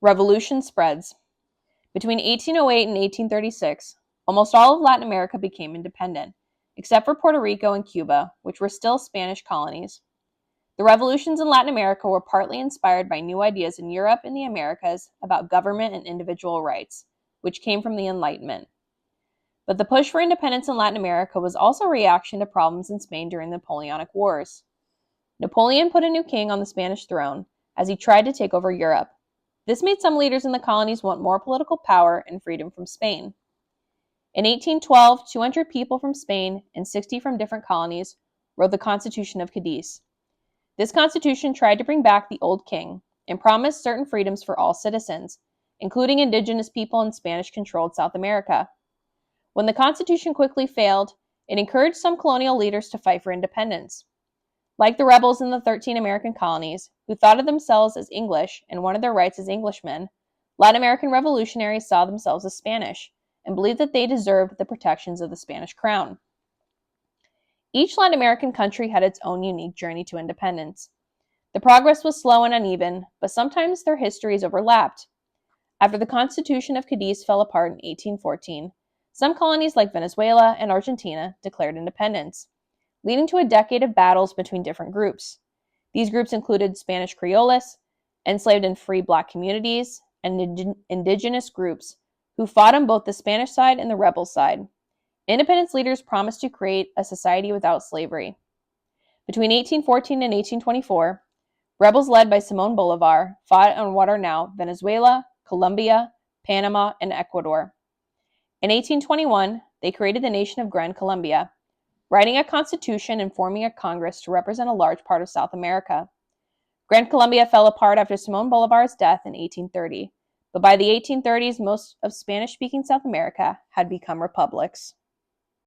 Revolution spreads. Between 1808 and 1836, almost all of Latin America became independent, except for Puerto Rico and Cuba, which were still Spanish colonies. The revolutions in Latin America were partly inspired by new ideas in Europe and the Americas about government and individual rights, which came from the Enlightenment. But the push for independence in Latin America was also a reaction to problems in Spain during the Napoleonic Wars. Napoleon put a new king on the Spanish throne as he tried to take over Europe. This made some leaders in the colonies want more political power and freedom from Spain. In 1812, 200 people from Spain and 60 from different colonies wrote the Constitution of Cadiz. This constitution tried to bring back the old king and promised certain freedoms for all citizens, including indigenous people in Spanish-controlled South America. When the constitution quickly failed, it encouraged some colonial leaders to fight for independence. Like the rebels in the 13 American colonies, who thought of themselves as English and wanted their rights as Englishmen, Latin American revolutionaries saw themselves as Spanish and believed that they deserved the protections of the Spanish crown. Each Latin American country had its own unique journey to independence. The progress was slow and uneven, but sometimes their histories overlapped. After the Constitution of Cadiz fell apart in 1814, some colonies like Venezuela and Argentina declared independence, leading to a decade of battles between different groups. These groups included Spanish Criollos, enslaved and free black communities, and indigenous groups who fought on both the Spanish side and the rebel side. Independence leaders promised to create a society without slavery. Between 1814 and 1824, rebels led by Simón Bolívar fought on what are now Venezuela, Colombia, Panama, and Ecuador. In 1821, they created the nation of Gran Colombia, writing a constitution and forming a Congress to represent a large part of South America. Gran Colombia fell apart after Simón Bolívar's death in 1830, but by the 1830s, most of Spanish-speaking South America had become republics.